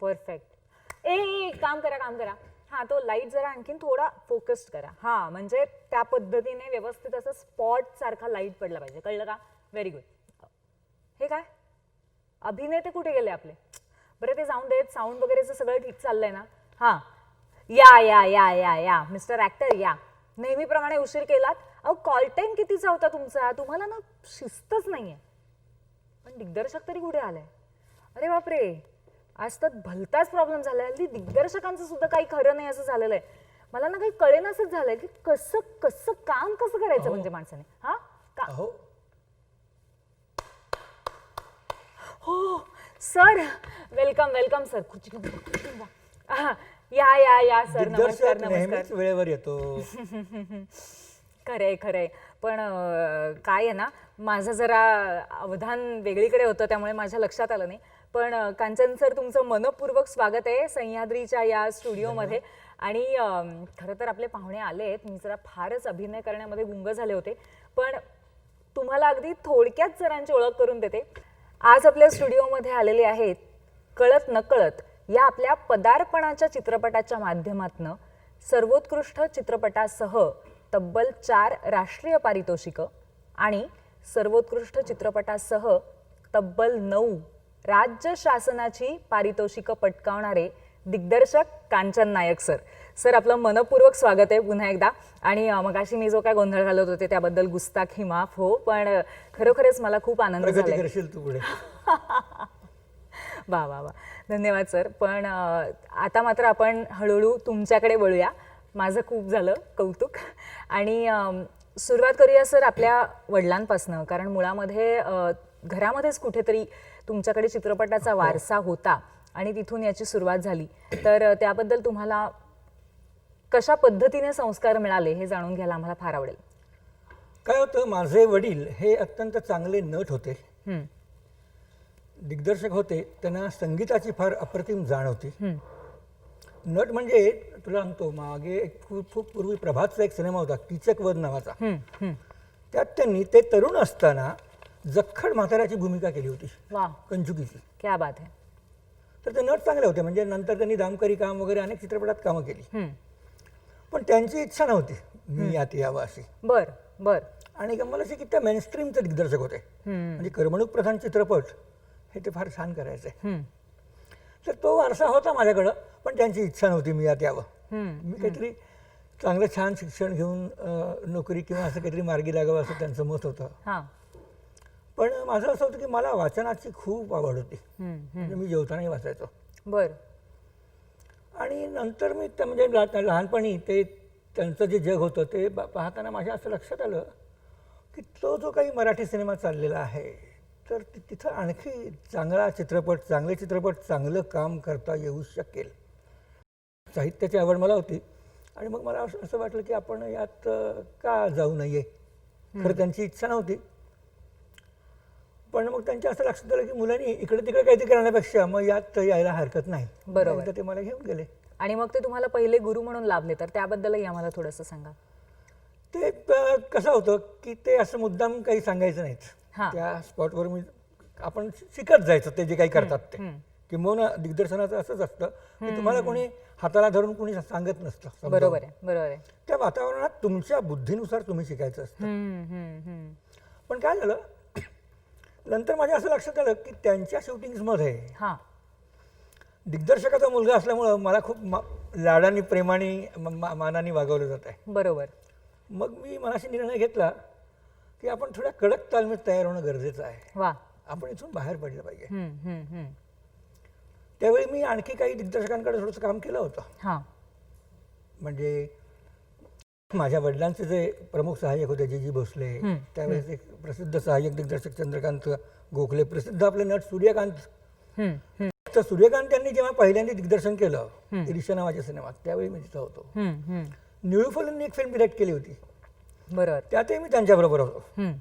Perfect. काम करा. हा, तो लाईट जरा आणखीन थोडा फोकस्ड करा. हा, म्हणजे त्या पद्धतीने व्यवस्थित असं स्पॉट सारखा लाईट पडला पाहिजे. कळलं का? Very good. हे काय अभिनेते कुठे गेले आपले? बरं, ते जाऊन देत. साऊंड वगैरेचं सगळं ठीक चाललंय ना? हा, या मिस्टर ऍक्टर, या. नेहमीप्रमाणे उशीर केलात. अहो, कॉल टाइम कितीचा होता तुमचा? तुम्हाला ना शिस्तच नाहीये. पण दिग्दर्शक तरी कुठे आलाय? अरे बापरे, आज तर भलताच प्रॉब्लेम झालाय. हल्ली दिग्दर्शकांचं सुद्धा काही खरं नाही असं झालेलं आहे. मला ना काही कळेनासंच झालंय की कसं काम कसं करायचं म्हणजे माणसाने. हा का? हो सर, वेलकम सर. खुर्ची घेऊन या सर. नमस्कार. वेळेवर येतो. खरंय. पण काय आहे ना, माझं जरा अवधान वेगळीकडे होतं, त्यामुळे माझ्या लक्षात आलं नाही. पण कांचन सर, तुमचं मनपूर्वक स्वागत आहे सह्याद्रीच्या या स्टुडिओमध्ये. आणि खरं तर आपले पाहुणे आलेत. मी जरा फारच अभिनय करण्यामध्ये गुंग झाले होते, पण तुम्हाला अगदी थोडक्यात सरांची ओळख करून देते. आज आपल्या स्टुडिओमध्ये आलेले आहेत कळत नकळत या आपल्या पदार्पणाच्या चित्रपटाच्या माध्यमातून सर्वोत्कृष्ट चित्रपटासह तब्बल 4 राष्ट्रीय पारितोषिकं आणि सर्वोत्कृष्ट चित्रपटासह तब्बल 9 राज्य शासनाची पारितोषिकं पटकावणारे दिग्दर्शक कांचन नायक सर. सर, आपलं मनपूर्वक स्वागत आहे पुन्हा एकदा. आणि मगाशी मी जो काय गोंधळ घालत होते त्याबद्दल गुस्ताखी माफ हो, पण खरोखरच मला खूप आनंद झाला. वा, धन्यवाद सर. पण आता मात्र आपण हळूहळू तुमच्याकडे वळूया. माझं खूप झालं कौतुक. आणि सुरुवात करूया सर आपल्या वडिलांपासनं, कारण मुळामध्ये घरामध्येच कुठेतरी तुमच्याकडे चित्रपटाचा वारसा होता आणि तिथून याची सुरुवात झाली. तर त्याबद्दल तुम्हाला कशा पद्धतीने संस्कार मिळाले हे जाणून घ्यायला आम्हाला फार आवडेल. काय होतं, माझे वडील हे अत्यंत चांगले नट होते, दिग्दर्शक होते. त्यांना संगीताची फार अप्रतिम जाण होती. नट म्हणजे तुला सांगतो, मागे खूप पूर्वी प्रभातचा एक सिनेमा होता कीचक वध नावाचा. त्यात त्यांनी ते तरुण असताना जखड म्हाताऱ्याची भूमिका केली होती, कंचुकीची. क्या बात आहे. तर ते नट चांगले होते. म्हणजे नंतर त्यांनी दामकरी काम वगैरे अनेक चित्रपटात कामं केली. पण त्यांची इच्छा नव्हती मी यात यावं अशी. बर. आणि गंमत अशी की त्या मेनस्ट्रीमचे दिग्दर्शक होते. म्हणजे करमणूक प्रधान चित्रपट हे ते फार छान करायचे. तर तो वारसा होता माझ्याकडं, पण त्यांची इच्छा नव्हती मी यात यावं. मी काहीतरी चांगलं छान शिक्षण घेऊन नोकरी किंवा असं काहीतरी मार्गी लागावं असं त्यांचं मत होतं. पण माझं असं होतं की मला वाचनाची खूप आवड होती. म्हणजे मी जेवतानाही वाचायचो. बर. आणि नंतर मी त्या म्हणजे लहानपणी ते त्यांचं जे जग होतं ते पाहताना माझ्या असं लक्षात आलं की तो जो काही मराठी सिनेमा चाललेला आहे, तर तिथं आणखी चांगला चित्रपट, चांगले चित्रपट, चांगलं काम करता येऊ शकेल. साहित्याची आवड मला होती आणि मग मला असं वाटलं की आपण यात का जाऊ नये. खरं त्यांची इच्छा नव्हती, पण मग त्यांच्या असं लक्षात आलं की मुलांनी इकडे तिकडे काहीतरी करण्यापेक्षा मग यात यायला हरकत नाही. बरोबर. ते मला घेऊन गेले. आणि मग ते तुम्हाला पहिले गुरु म्हणून लाभले, तर त्याबद्दलही आम्हाला थोडंसं सांगा. ते कसं होतं की ते असं मुद्दाम काही सांगायचं नाहीत. त्या स्पॉटवर आपण शिकत जायचं ते जे काही करतात ते. किंबहुना दिग्दर्शनाचं असंच असतं की तुम्हाला कोणी हाताला धरून कोणी सांगत नसतं. बरोबर आहे. त्या वातावरणात तुमच्या बुद्धीनुसार तुम्ही शिकायचं असतं. पण काय झालं, नंतर माझ्या असं लक्षात आलं की त्यांच्या शूटिंग्समध्ये दिग्दर्शकाचा मुलगा असल्यामुळं मला खूप लाडाने, प्रेमाने, मानाने वागवलं जात आहे. बरोबर. मग मी मनाशी निर्णय घेतला की आपण थोड्या कडक तालमीत तयार होणं गरजेचं आहे. आपण इथून बाहेर पडलं पाहिजे. त्यावेळी मी आणखी काही दिग्दर्शकांकडे थोडंसं काम केलं होतं. म्हणजे माझ्या वडिलांचे जे प्रमुख सहाय्यक होते जी भोसले, त्यावेळेस एक प्रसिद्ध सहाय्यक दिग्दर्शक चंद्रकांत गोखले, प्रसिद्ध आपले नट सूर्यकांत. हम्म, हम्म, तर सूर्यकांत यांनी जेव्हा पहिल्यांदा दिग्दर्शन केलं ईर्ष्या नावाच्या सिनेमात, त्यावेळी मी तिथं होतो. हम्म, हम्म. निळूफुलांनी एक फिल्म डिरेक्ट केली होती, बरोबर. त्यातही मी त्यांच्याबरोबर होतो. हम्म,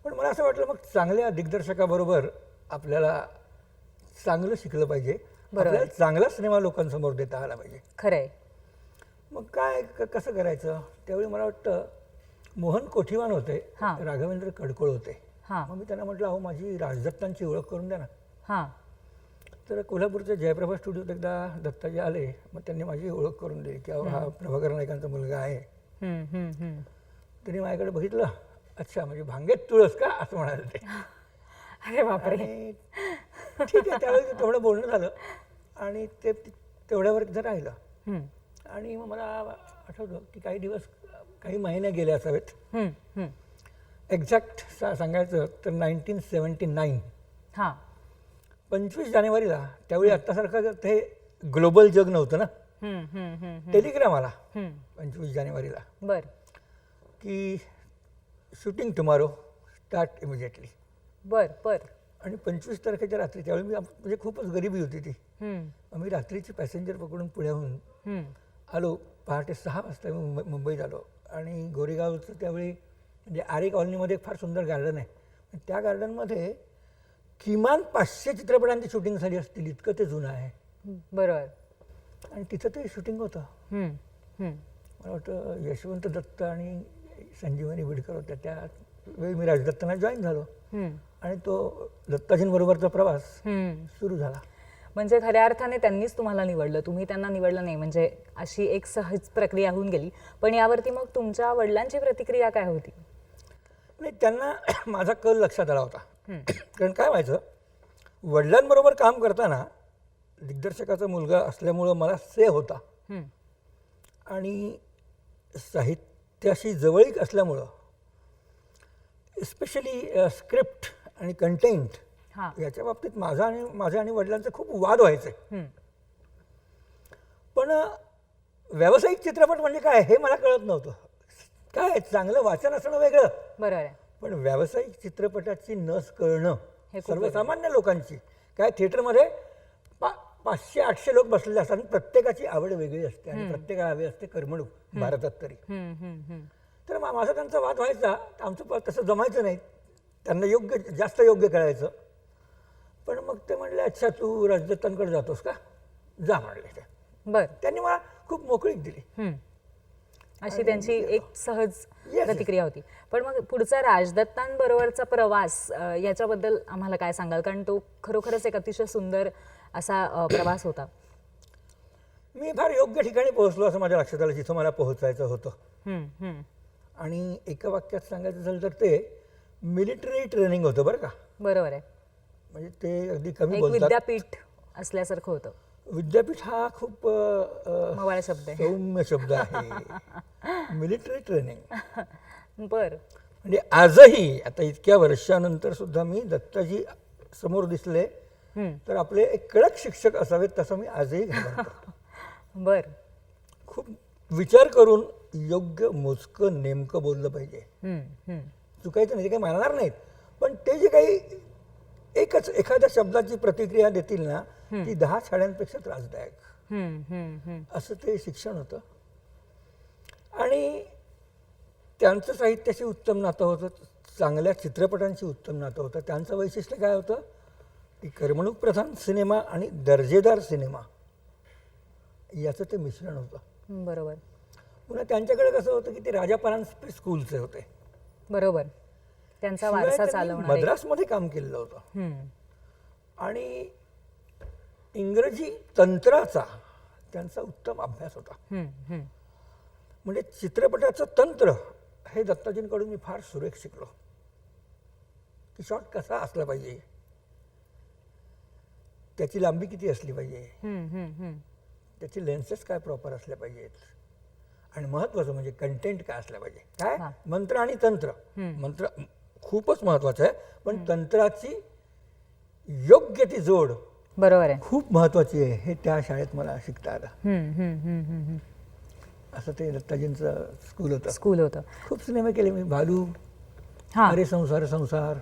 पण मला असं वाटलं मग चांगल्या दिग्दर्शकाबरोबर आपल्याला चांगलं शिकलं पाहिजे, आपल्याला चांगला सिनेमा लोकांसमोर देता आला पाहिजे. खरंय. मग काय कसं करायचं. त्यावेळी मला वाटतं मोहन कोठीवान होते, हां. राघवेंद्र कडकोळ होते. हां. मग मी त्यांना म्हटलं, अहो माझी राजदत्तांची ओळख करून द्या ना. हां. तर कोल्हापूरच्या जयप्रभा स्टुडिओत एकदा दत्ताजी आले, मग त्यांनी माझी ओळख करून दिली की अहो हा प्रभाकर नाईकांचा मुलगा आहे. हम्म, हम्म, हम्म. त्यांनी माझ्याकडे बघितलं, अच्छा म्हणजे भांगेत तुळस का असं म्हणाले ते. अरे बापरे. आणि ठीक आहे, त्यावेळी तेवढं बोलणं झालं आणि ते तेवढ्यावर तिथं राहिलं. हम्म, आणि मग मला आठवलं की काही दिवस, काही महिने गेले असावेत. हम्म, हम्म. एक्झॅक्ट सांगायचं तर 1979 हां. 25 जानेवारीला, त्यावेळी आत्तासारखं ते ग्लोबल जग नव्हतं ना. हम्म, हम्म, हम्म, टेलिग्राम आला हम्म. 25 जानेवारीला बर. की शूटिंग टुमॉरो, स्टार्ट इमिजिएटली. बर बर. आणि 25 तारखेच्या रात्री, त्यावेळी मी म्हणजे खूपच गरिबी होती ती. हम्म, आम्ही रात्रीची पॅसेंजर पकडून पुण्याहून हम्म. आलो. पहाटे 6 वाजता मी मुंबईत आलो. आणि गोरेगावचं त्यावेळी म्हणजे आरे कॉलनीमध्ये एक फार सुंदर गार्डन आहे. त्या गार्डनमध्ये किमान 500 चित्रपटांची शूटिंग झाली असतील, इतकं ते जुनं आहे. बरोबर. आणि तिथं ते शूटिंग होतं. हम्म, हम्म. मला वाटतं यशवंत दत्त आणि संजीवनी बिडकर होत्या. त्यावेळी मी राजदत्तांना जॉईन झालो हम्म, आणि तो दत्ताजींबरोबरचा प्रवास हम्म. सुरू झाला. म्हणजे खऱ्या अर्थाने त्यांनीच तुम्हाला निवडलं, तुम्ही त्यांना निवडलं नाही, म्हणजे अशी एक सहज प्रक्रिया होऊन गेली. पण यावरती मग तुमच्या वडिलांची प्रतिक्रिया काय होती? नाही, त्यांना माझा कल लक्षात आला होता. हम्म, कारण काय व्हायचं, वडिलांबरोबर काम करताना दिग्दर्शकाचा मुलगा असल्यामुळं मला से होता हम्म. आणि साहित्याशी जवळीक असल्यामुळं स्पेशली स्क्रिप्ट आणि कंटेंट हां. याच्या बाबतीत माझ्या आणि वडिलांचे खूप वाद व्हायचे. हम्म, पण व्यावसायिक चित्रपट म्हणजे काय हे मला कळत नव्हतं. काय चांगलं वाचन असणं वेगळं, बरोबर आहे. पण व्यावसायिक चित्रपटाची नस कळणं हे खूप सर्वसामान्य लोकांची. काय थिएटरमध्ये 500-800 लोक बसलेले असतात आणि प्रत्येकाची आवड वेगळी असते आणि प्रत्येकाला हवी असते करमणूक, भारतात तरी. हम्म, हम्म, हम्म. तर माझा त्यांचा वाद व्हायचा. आमचं तसं जमायचं नाही, त्यांना जास्त योग्य कळायचं. पण मग ते म्हणले, अच्छा तू राजदत्तांकडे जातोस का, जा म्हणले ते. बर. त्यांनी मला खूप मोकळीक दिली. हम्म. अशी त्यांची एक सहज Yes. प्रतिक्रिया होती. पण मग पुढचा राजदत्तांबरोबरचा प्रवास याच्याबद्दल आम्हाला काय सांगाल? कारण तो खरोखरच एक अतिशय सुंदर असा प्रवास होता. मी फार योग्य ठिकाणी पोहोचलो असं माझ्या लक्षात आलं, जिथं मला पोहोचायचं होतं. हम्म, हम्म. आणि एका वाक्यात सांगायचं झालं तर ते मिलिटरी ट्रेनिंग होतं बरं का. बरोबर आहे. म्हणजे ते अगदी कमी एक बोलतात. विद्यापीठ असल्यासारखं होतं. विद्यापीठ हा खूप मवाळ शब्द आहे. सौम्य शब्द आहे. मिलिटरी ट्रेनिंग बर. म्हणजे आजही, आता इतक्या वर्षानंतर सुद्धा मी दत्ताजी समोर दिसले हम्म. तर आपले एक कडक शिक्षक असावेत तसं मी आजही घाबरतो. बर. खूप विचार करून योग्य मोजकं नेमकं बोललं पाहिजे. हम्म, हम्म. चुकायचं नाही, ते काही मानणार नाहीत, पण ते जे काही एकच एखाद्या शब्दाची प्रतिक्रिया देतील ना, ती 10 शाळांपेक्षा त्रासदायक. हम्म, हम्म, हम्म. असं ते शिक्षण होतं. आणि त्यांचं साहित्याशी उत्तम नातं होतं, चांगल्या चित्रपटांशी उत्तम नातं होतं. त्यांचं वैशिष्ट्य काय होतं की करमणूक प्रधान सिनेमा आणि दर्जेदार सिनेमा याचं ते मिश्रण होतं. बरोबर. पुन्हा त्यांच्याकडे कसं होतं की ते राजा परांजपे स्कूलचे होते. बरोबर. त्यांचा शिवाय वारसा त्यांनी चालवणारे. मद्रासमध्ये काम केलेलं होतं हम्म, आणि इंग्रजी तंत्राचा त्यांचा उत्तम अभ्यास होता. हम्म, हम्म. म्हणजे चित्रपटाचं तंत्र हे दत्ताजींकडून मी फार सुरेख शिकलो. की शॉट कसा असला पाहिजे, त्याची लांबी किती असली पाहिजे, हम्म, हम्म, हम्म. त्याची लेन्सेस काय प्रॉपर असल्या पाहिजेत, आणि महत्त्वाचं म्हणजे कंटेंट काय असलं पाहिजे. काय हा. मंत्र आणि तंत्र. मंत्र खूपच महत्त्वाचं आहे, पण तंत्राची योग्य ती जोड बरोबर आहे. खूप महत्त्वाची आहे. हे त्या शाळेत मला शिकता आलं. हम्म, हम्म, हम्म, हम्म, हम्म. असं ते दत्ताजींचं स्कूल होतं. स्कूल होतं. खूप सिनेमे केले मी. भालू, हां अरे संसार संसार,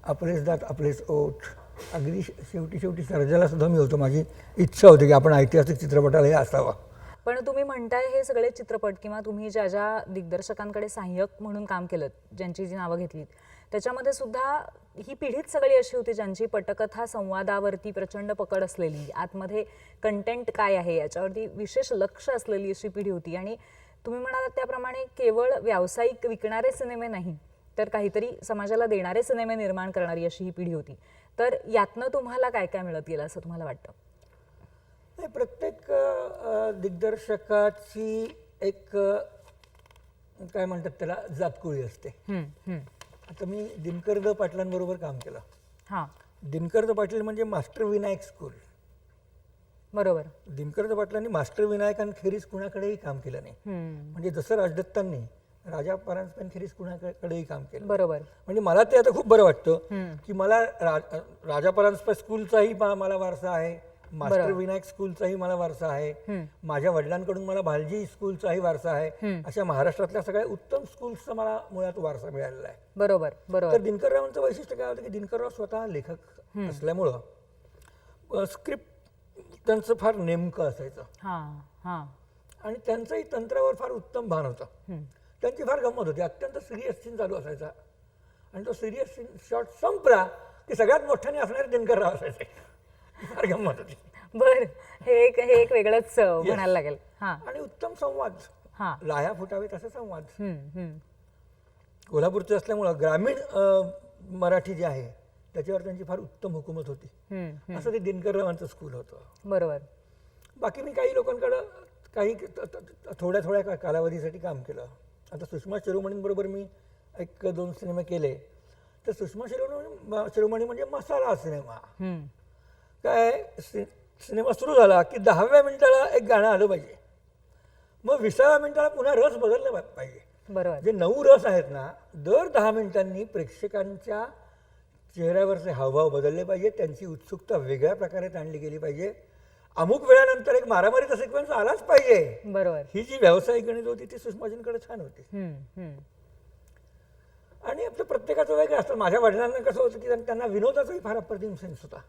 आपलेच दात आपलेच ओठ. अगदी शेवटी सर्जाला सुद्धा मी होतो. माझी इच्छा होती की आपण ऐतिहासिक चित्रपटाला हे असावा. पण तुम्ही म्हणताय हे सगळे चित्रपट किंवा तुम्ही ज्या ज्या दिग्दर्शकांकडे सहाय्यक म्हणून काम केलं, ज्यांची जी नावं घेतलीत, त्याच्यामध्ये सुद्धा ही पिढीच सगळी अशी होती ज्यांची पटकथा संवादावरती प्रचंड पकड असलेली, आतमध्ये कंटेंट काय आहे याच्यावरती विशेष लक्ष असलेली अशी पिढी होती. आणि तुम्ही म्हणालात त्याप्रमाणे केवळ व्यावसायिक विकणारे सिनेमे नाही, तर काहीतरी समाजाला देणारे सिनेमे निर्माण करणारी अशी ही पिढी होती. तर यातनं तुम्हाला काय काय मिळत गेलं असं तुम्हाला वाटतं? नाही, प्रत्येक दिग्दर्शकाची एक काय म्हणतात त्याला जातकुळी असते. आता मी दिनकर द पाटलांबरोबर काम केलं. हां दिनकर द पाटील म्हणजे मास्टर विनायक स्कूल. बरोबर. दिनकर द पाटलांनी मास्टर विनायकांखेरीज कुणाकडेही काम केलं नाही. म्हणजे जसं राजदत्तांनी राजा परांजपेंखेरीज कुणाकडेही काम केलं. बरोबर. म्हणजे मला ते आता खूप बरं वाटतं की मला राजा परांजपे स्कूलचाही मला वारसा आहे, मास्टर विनायक स्कूलचाही मला वारसा आहे, माझ्या वडिलांकडून मला भालजी स्कूलचाही वारसा आहे. अशा महाराष्ट्रातल्या सगळ्या उत्तम स्कूल्सचा मला मुळात वारसा मिळालेला आहे. बरोबर बरोबर. तर दिनकररावांचं वैशिष्ट्य काय होतं की दिनकरराव स्वतः लेखक असल्यामुळं स्क्रिप्ट त्यांचं फार नेमकं असायचं. हां हां. आणि त्यांचंही तंत्रावर फार उत्तम भान होतं. त्यांची फार गंमत होती. अत्यंत सिरियस सीन चालू असायचा आणि तो सिरियस सीन शॉट संपला की सगळ्यात मोठ्याने असणारे दिनकरराव असायचे. फार गंमत होती. बर, हे एक वेगळंच म्हणायला लागेल. हां. आणि उत्तम संवाद. हां. लाह्या फुटावेत असा संवाद. कोल्हापूरचे असल्यामुळं ग्रामीण मराठी जे आहे त्याच्यावर त्यांची फार उत्तम हुकूमत होती. असं ते दिनकररावांचं स्कूल होतं. बरोबर. बाकी मी काही लोकांकडं काही थोड्या कालावधीसाठी काम केलं. आता सुषमा शिरोमणींबरोबर मी 1-2 सिनेमे केले. तर सुषमा शिरोमणी म्हणजे मसाला सिनेमा. काय सिनेमा सुरू झाला की 10व्या मिनिटाला एक गाणं आलं पाहिजे, मग 20व्या मिनिटाला पुन्हा रस बदलला पाहिजे. बरोबर. जे 9 रस आहेत ना, दर 10 मिनिटांनी प्रेक्षकांच्या चेहऱ्यावरचे हावभाव बदलले पाहिजे, त्यांची उत्सुकता वेगळ्या प्रकारे ताणली गेली पाहिजे. अमुक वेळानंतर एक मारामारीचा सिक्वेन्स आलाच पाहिजे. बरोबर. ही जी व्यावसायिक गणित होती ती सुषमाजींकडे छान होती. आणि आपलं प्रत्येकाचं वेगळं असतं. माझ्या वडिलांना कसं होतं की त्यांना विनोदाचाही फार अप्रतिम सेन्स होता.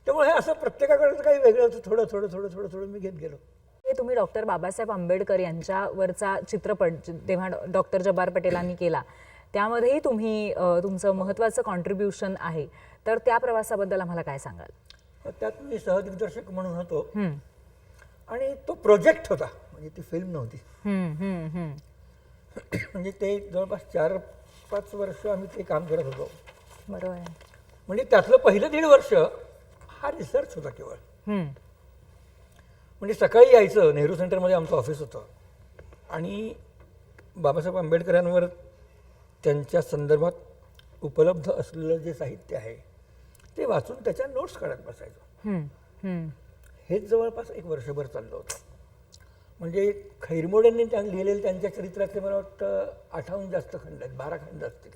त्यामुळे हे असं प्रत्येकाकडे काही वेगळं होतं. थोडं मी घेत गेलो. हे तुम्ही डॉक्टर बाबासाहेब आंबेडकर यांच्यावरचा चित्रपट तेव्हा डॉक्टर जब्बार पटेलांनी केला, त्यामध्येही तुम्ही तुमचं महत्त्वाचं कॉन्ट्रीब्युशन आहे. तर त्या प्रवासाबद्दल आम्हाला काय सांगाल? त्यात मी सहदिग्दर्शक म्हणून होतो आणि तो प्रोजेक्ट होता, म्हणजे ती फिल्म नव्हती. म्हणजे ते जवळपास 4-5 वर्ष आम्ही ते काम करत होतो. बरोबर. म्हणजे त्यातलं पहिलं 1.5 वर्ष हा रिसर्च होता केवळ. म्हणजे सकाळी यायचं, नेहरू सेंटरमध्ये आमचं ऑफिस होतं आणि बाबासाहेब आंबेडकरांवर त्यांच्या संदर्भात उपलब्ध असलेलं जे साहित्य आहे ते वाचून त्याच्या नोट्स काढत बसायचो. हेच जवळपास 1 वर्षभर चाललं होतं. म्हणजे खैरमोडेंनी लिहिलेले त्यांच्या चरित्राचे मला वाटतं 8हून जास्त खंड आहेत, 12 खंड असतील.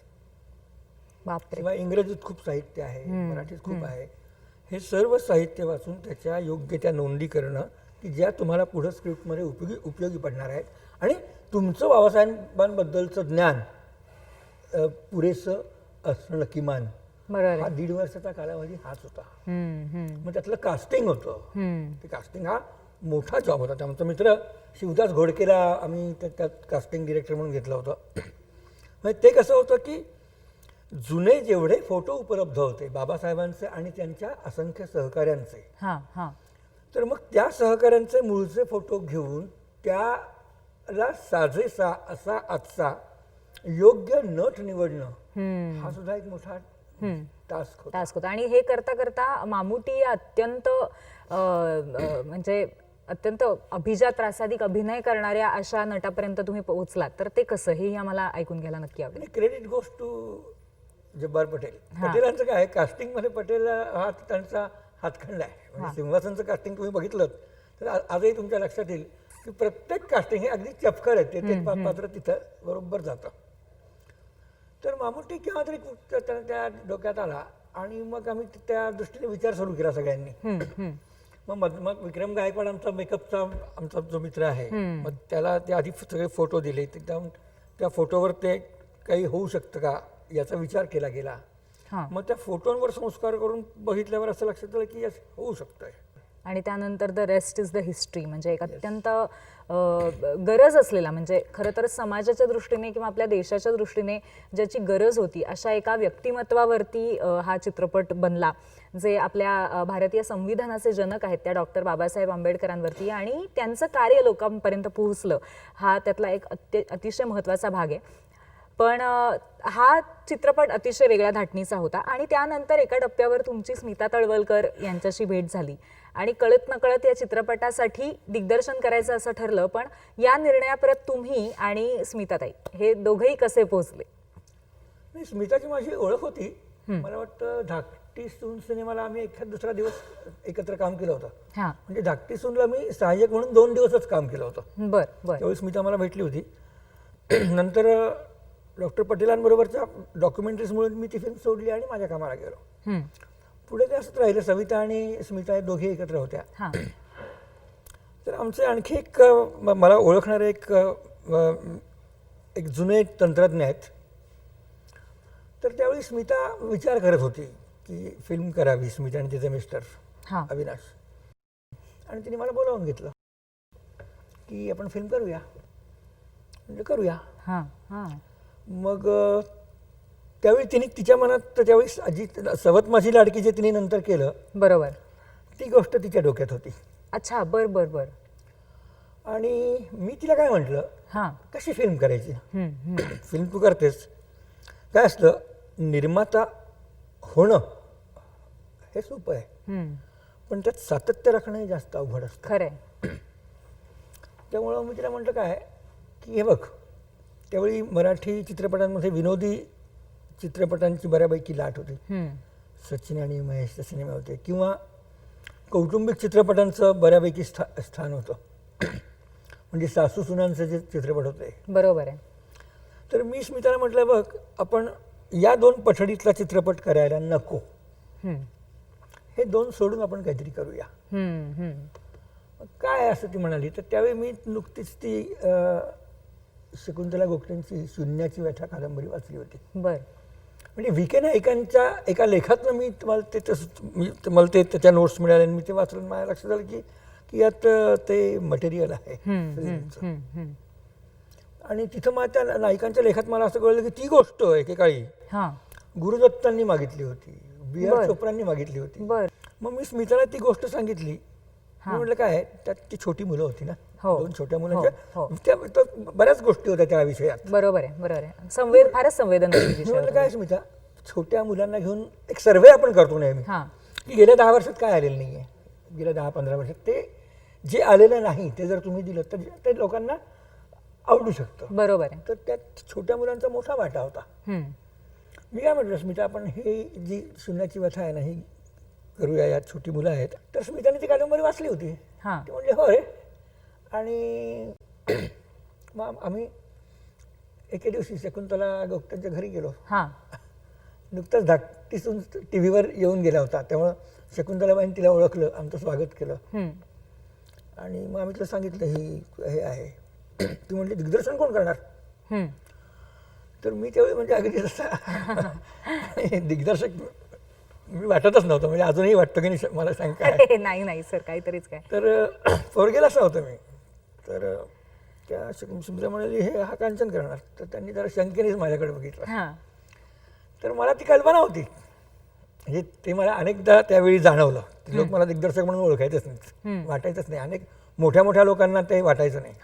बापरे. किंवा इंग्रजीत खूप साहित्य आहे, मराठीत खूप आहे. हे सर्व साहित्य वाचून त्याच्या योग्य त्या नोंदी करणं की ज्या तुम्हाला पुढं स्क्रिप्टमध्ये उपयोगी पडणार आहेत आणि तुमचं बाबासाहेबांबद्दलचं ज्ञान पुरेसं असणं किमान. बरोबर. हा 1.5 वर्षाचा कालावधी हाच होता. मग त्यातलं कास्टिंग होतं. ते कास्टिंग हा मोठा जॉब होता. आमचा मित्र शिवदास घोडकेला आम्ही त्यात कास्टिंग डिरेक्टर म्हणून घेतलं होतं. म्हणजे ते कसं होतं की जुने जेवढे फोटो उपलब्ध होते बाबासाहेबांचे आणि त्यांच्या असंख्य सहकाऱ्यांचे, तर मग त्या सहकाऱ्यांचे मूळचे फोटो घेऊन त्याला साजेसा असा आजचा योग्य नट निवडणं हा सुद्धा एक मोठा टास्क होता. आणि हे करता करता मामुटी अत्यंत म्हणजे अत्यंत अभिजात प्रासादिक अभिनय करणाऱ्या अशा नटापर्यंत तुम्ही पोहोचलात. तर ते कसं, हेही आम्हाला ऐकून घ्यायला नक्की आवडेल. Credit goes to Jabbar Patel. पटेलांचं काय, कास्टिंगमध्ये पटेल हा त्यांचा हातखंड आहे. म्हणजे सिंहासनचं कास्टिंग तुम्ही बघितलं तर आजही तुमच्या लक्षात येईल की प्रत्येक कास्टिंग हे अगदी चपखर आहे. ते पात्र तिथं बरोबर जातं. तर मामुटी केव्हा तरी त्या डोक्यात आला आणि मग आम्ही त्या दृष्टीने विचार सुरू केला सगळ्यांनी. मग विक्रम गायकवाड आमचा मेकअपचा आमचा जो मित्र आहे, मग त्याला ते आधी सगळे फोटो दिले, त्या फोटोवर ते काही होऊ शकतं का याचा विचार केला गेला. हां. मग त्या फोटोंवर संस्कार करून बघितल्यावर असं लक्षात आलं की होऊ शकतंय. आणि त्यानंतर the rest is the history, म्हणजे एक अत्यंत गरज असलेला, म्हणजे खरं तर समाजाच्या दृष्टीने किंवा आपल्या देशाच्या दृष्टीने ज्याची गरज होती अशा एका व्यक्तिमत्वावरती हा चित्रपट बनला, जे आपल्या भारतीय संविधानाचे जनक आहेत त्या डॉक्टर बाबासाहेब आंबेडकरांवरती, आणि त्यांचं कार्य लोकांपर्यंत पोहोचलं हा त्यातला एक अतिशय महत्त्वाचा भाग आहे. पण हा चित्रपट अतिशय वेगळ्या धाटणीचा होता आणि त्यानंतर एका टप्प्यावर तुमची स्मिता तळवलकर यांच्याशी भेट झाली आणि कळत नकळत या चित्रपटासाठी दिग्दर्शन करायचं असं ठरलं. पण या निर्णयापर्यंत तुम्ही आणि स्मिताताई हे दोघंही कसे पोहोचले? नाही, स्मिताची माझी ओळख होती. मला वाटतं धाकटी सून सिनेमाला आम्ही एखाद दुसरा दिवस एकत्र काम केलं होतं. हां. म्हणजे धाकटी सूनला मी सहाय्यक म्हणून 2 दिवसच काम केलं होतं. बर बर. त्यावेळी स्मिता मला भेटली होती. नंतर डॉक्टर पटेलांबरोबरच्या डॉक्युमेंटरीजमुळे मी ती फिल्म सोडली आणि माझ्या कामाला गेलो. पुढे ते असंच राहिलं. सविता आणि स्मिता हे दोघे एकत्र होत्या. हां. तर आमचे आणखी एक मला ओळखणारे एक जुने तंत्रज्ञ आहेत. तर त्यावेळी स्मिता विचार करत होती की फिल्म करावी, स्मिता आणि तिचे मिस्टर हां. अविनाश. आणि तिने मला बोलावून घेतलं की आपण फिल्म करूया. म्हणजे करूया. हां. हां. मग त्यावेळी तिने तिच्या मनात, तर त्यावेळी अजित सवत माझी लाडकी जे तिने नंतर केलं, बरोबर. ती गोष्ट तिच्या डोक्यात होती. अच्छा. बर बर बर. आणि मी तिला काय म्हटलं, हां. कशी फिल्म करायची? फिल्म तू करतेस, काय असतं, निर्माता होणं हे सोपं आहे, पण त्यात सातत्य राखणं हे जास्त अवघड असतं. खरंय. त्यामुळं मी तिला म्हटलं काय की हे बघ, त्यावेळी मराठी चित्रपटांमध्ये विनोदी चित्रपटांची बऱ्यापैकी लाट होती. सचिन आणि महेशचे सिनेमे होते, किंवा कौटुंबिक चित्रपटांचं बऱ्यापैकी स्थान होतं. म्हणजे सासू सुनांचे जे चित्रपट होते. बरोबर आहे. तर मी स्मिताला म्हटलं, बघ, आपण या 2 पठडीतला चित्रपट करायला नको, हे 2 सोडून आपण काहीतरी करूया. काय असं ती म्हणाली. तर त्यावेळी मी नुकतीच ती शकुंतला गोखलेंची शून्याची व्यथा कादंबरी वाचली होती. बर. म्हणजे व्ही.के. नाईकांच्या एका लेखातनं मला ते त्याच्या नोट्स मिळाले आणि मी ते वाचलं. माझ्या लक्षात आलं की यात ते मटेरियल आहे फिल्मचं. आणि तिथं मला त्या नायिकांच्या लेखात मला असं कळलं की ती गोष्ट एकेकाळी गुरुदत्तांनी मागितली होती, B.R. चोप्रांनी मागितली होती. मग मी स्मिताला ती गोष्ट सांगितली. मी म्हटलं काय, त्यात ती छोटी मुलं होती ना, 2 छोट्या मुलांच्या, त्या बऱ्याच गोष्टी होत्या त्या विषयात. बरोबर आहे. बरोबर आहे. फारच संवेदनशील विषय. म्हटलं काय स्मिता, छोट्या मुलांना घेऊन एक सर्वे आपण करतो नेहमी की गेल्या 10 वर्षात काय आलेलं नाही आहे, गेल्या 10-15 वर्षात ते जे आलेलं नाही ते जर तुम्ही दिलं तर ते लोकांना आवडू शकतं. बरोबर आहे. तर त्यात छोट्या मुलांचा मोठा वाटा होता. मी काय म्हटलं, स्मिता आपण हे जी शून्याची व्यथा आहे ना, ही करूया, यात छोटी मुलं आहेत. तर स्मिताने ती कादंबरी वाचली होती. ती म्हणजे हो रे. आणि मग आम्ही एके दिवशी शकुंतला गोखलेंच्या घरी गेलो. नुकताच धाकटीसून TV वर येऊन गेला होता, त्यामुळं शकुंतलाबाईंनी तिला ओळखलं, आमचं स्वागत केलं. आणि मग आम्ही तिला सांगितलं हे आहे. ती म्हटली दिग्दर्शन कोण करणार? तर मी त्यावेळी म्हणजे अगदी तसा दिग्दर्शक मी वाटतच नव्हतं. म्हणजे अजूनही वाटतं की नाही मला सांग काय. नाही सर, काहीतरीच काय. तर पोरगेला असं होतं मी. तर त्या सुमित्रा म्हणाली हा कांचन करणार. तर त्यांनी जरा शंकेनेच माझ्याकडे बघितलं. तर मला ती कल्पना होती, म्हणजे ते मला अनेकदा त्यावेळी जाणवलं. लोक मला दिग्दर्शक म्हणून ओळखायचंच नाही, वाटायचंच नाही. अनेक मोठ्या लोकांना ते वाटायचं नाही.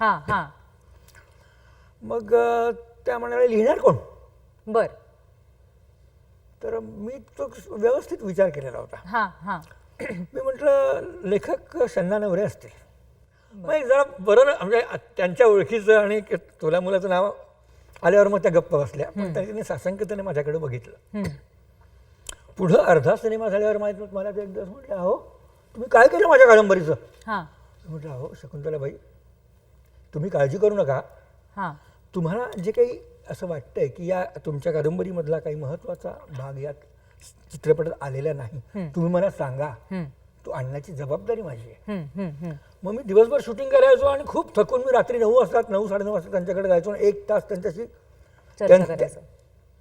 मग त्या म्हणाले लिहिणार कोण? बर. तर मी तो व्यवस्थित विचार केलेला होता. मी म्हटलं लेखक शन्ना नवरे असतील. मग जरा बरं, म्हणजे त्यांच्या ओळखीचं आणि तुला मुलाचं नाव आल्यावर मग त्या गप्प बसल्या. पण त्यांनी साशंकतेने माझ्याकडे बघितलं. पुढं अर्धा सिनेमा झाल्यावर मला ते एक दिवस म्हटलं, अहो तुम्ही काय केलं माझ्या कादंबरीचं? म्हटलं, अहो शकुंतलाबाई, तुम्ही काळजी करू नका. तुम्हाला जे काही असं वाटतंय की या तुमच्या कादंबरीमधला काही महत्त्वाचा भाग या चित्रपटात आलेला नाही, तुम्ही मला सांगा. तो आणण्याची जबाबदारी माझी आहे. हम्म. मग मी दिवसभर शूटिंग करायचो आणि खूप थकून मी रात्री 9 वाजता 9-9:30 वाजता त्यांच्याकडे जायचो आणि 1 तास त्यांच्याशी चर्चा करायचं.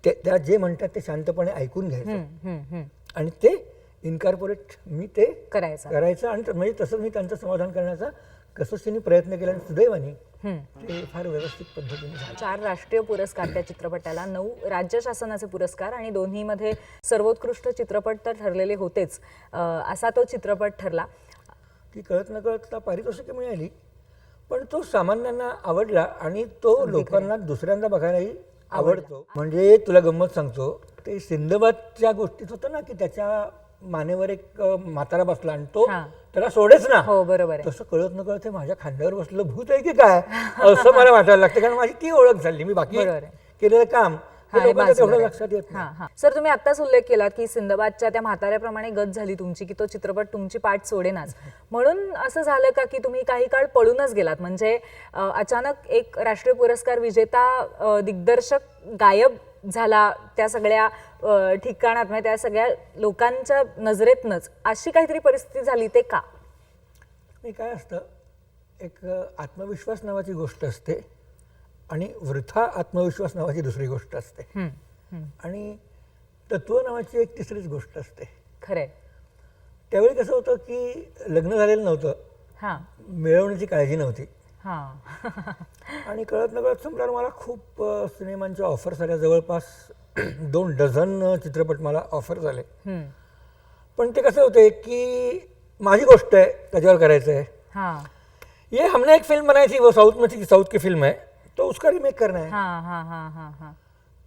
त्या जे म्हणतात ते शांतपणे ऐकून घ्यायचं हम्म. आणि ते इन्कॉर्पोरेट मी ते करायचं. करायचं आणि म्हणजे तसं मी त्यांचं समाधान करण्याचा कसोशीने प्रयत्न केला आणि सुदैवाने ते फार व्यवस्थित पद्धतीने झालं. 4 राष्ट्रीय पुरस्कार त्या चित्रपटाला, 9 राज्य शासनाचे पुरस्कार आणि दोन्हीमध्ये सर्वोत्कृष्ट चित्रपट तर ठरलेले होतेच. असा तो चित्रपट ठरला. ती कळत नकळत पारितोषिके मिळाली, पण तो सामान्यांना आवडला आणि तो लोकांना दुसऱ्यांदा बघायलाही आवडतो. म्हणजे तुला गंमत सांगतो, ते सिंदबादच्या गोष्टीत होतं ना की त्याच्या मानेवर एक म्हातारा बसला आणि तो त्याला सोडेच ना. हो बरोबर आहे. तसं कळत नकळत ते माझ्या खांद्यावर बसलं भूत आहे की काय असं मला वाटायला लागतं, कारण माझी ती ओळख झाली. मी बाकी बरोबर आहे. केलेलं काम हे लोकांना तेवढं लक्षात येत नाही. हां. सर, तुम्ही आत्ताच उल्लेख केला की सिंदबादच्या त्या म्हाताऱ्याप्रमाणे गत झाली तुमची की तो चित्रपट तुमची पाठ सोडेनाच. म्हणून असं झालं का की तुम्ही काही काळ पळूनच गेलात? म्हणजे अचानक एक राष्ट्रीय पुरस्कार विजेता दिग्दर्शक गायब झाला त्या सगळ्या ठिकाणात, म्हणजे त्या सगळ्या लोकांच्या नजरेतनच, अशी काहीतरी परिस्थिती झाली, ते का? नाही, काय असतं, एक आत्मविश्वास नावाची गोष्ट असते आणि वृथा आत्मविश्वास नावाची दुसरी गोष्ट असते आणि तत्व नावाची एक तिसरीच गोष्ट असते. खरंय. त्यावेळी कसं होतं की लग्न झालेलं नव्हतं, हां मिळवण्याची काळजी नव्हती हां. आणि कळत नकळत संपल्यावर मला खूप सिनेमांच्या ऑफर्स आल्या. जवळपास 2 डझन चित्रपट मला ऑफर झाले. पण ते कसं होते की माझी गोष्ट आहे, त्याच्यावर करायचं आहे. हां ये हमने एक फिल्म बनाई थी, वो साउथ की फिल्म है, तो उसका रिमेक करना है. हां.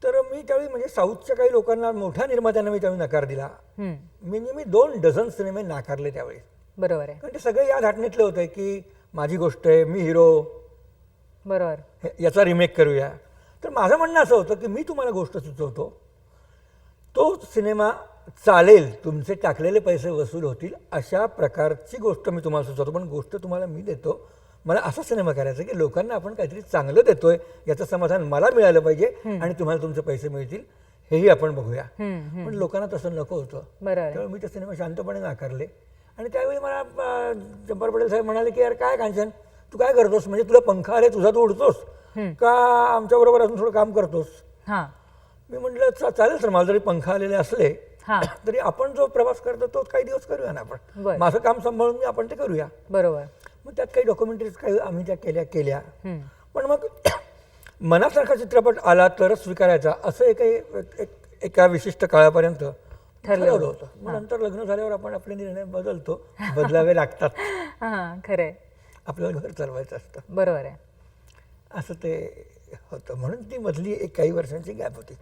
तर मी त्यावेळी म्हणजे साऊथच्या काही लोकांना, मोठ्या निर्मात्यांना मी त्यावेळी नकार दिला. म्हणजे मी 2 डझन सिनेमे नाकारले त्यावेळी. बरोबर आहे. कारण ते सगळे या धाटणीतले होते की माझी गोष्ट आहे, मी हिरो, बरोबर. याचा रिमेक करूया. तर माझं म्हणणं असं होतं की मी तुम्हाला गोष्ट सुचवतो, तो सिनेमा चालेल, तुमचे टाकलेले पैसे वसूल होतील, अशा प्रकारची गोष्ट मी तुम्हाला सुचवतो. पण गोष्ट तुम्हाला मी देतो, मला असा सिनेमा करायचा की लोकांना आपण काहीतरी चांगलं देतोय याचं समाधान मला मिळालं पाहिजे आणि तुम्हाला तुमचे पैसे मिळतील, हेही आपण बघूया. पण लोकांना तसं नको होतं. त्यामुळे मी ते सिनेमा शांतपणे नाकारले. आणि त्यावेळी मला जब्बार पटेल साहेब म्हणाले की यार काय कांचन, तू काय करतोस, म्हणजे तुला पंखा आले तुझा तू उडतोस का आमच्याबरोबर अजून थोडं काम करतोस? मी म्हटलं चालेल सर, मला जरी पंखा आलेले असले तरी आपण जो प्रवास करतो तो काही दिवस करूया ना, आपण माझं काम सांभाळून मी आपण ते करूया. बरोबर. मग त्यात काही डॉक्युमेंटरीज काही आम्ही त्या केल्या. पण मग मनासारखा चित्रपट आला तरच स्वीकारायचा असं एका विशिष्ट काळापर्यंत ठरवलं होतं. मग नंतर लग्न झाल्यावर आपण आपले निर्णय बदलावे लागतात. खरंय. आपल्याला घर चालवायचं असतं. बरोबर आहे. असं ते होतं, म्हणून ती मधली काही वर्षांची गॅप होती.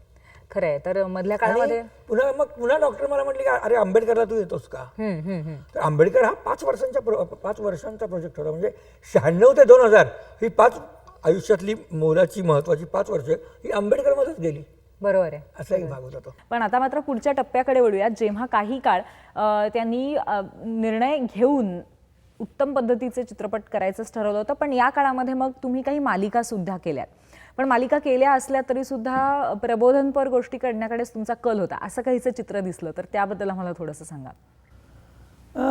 खरंय. तर मधल्या काळामध्ये पुन्हा डॉक्टर मला म्हटले की अरे आंबेडकरला तू येतोस का? तर आंबेडकर हा 5 वर्षांचा प्रोजेक्ट होता. म्हणजे 96 ते 2000 ही 5 आयुष्यातली मोलाची महत्वाची 5 वर्ष ही आंबेडकरमध्येच गेली. बरोबर आहे. असा एक भाग होता तो. पण आता मात्र पुढच्या टप्प्याकडे वळूयात, जेव्हा काही काळ त्यांनी निर्णय घेऊन उत्तम पद्धतीचे चित्रपट करायचंच ठरवलं होतं. पण या काळामध्ये मग तुम्ही काही मालिका सुद्धा केल्यात. पण मालिका केल्या असल्या तरी सुद्धा प्रबोधनपर गोष्टी करण्याकडेच तुमचा कल होता, असं काहीचं चित्र दिसलं, तर त्याबद्दल आम्हाला थोडंसं सांगा.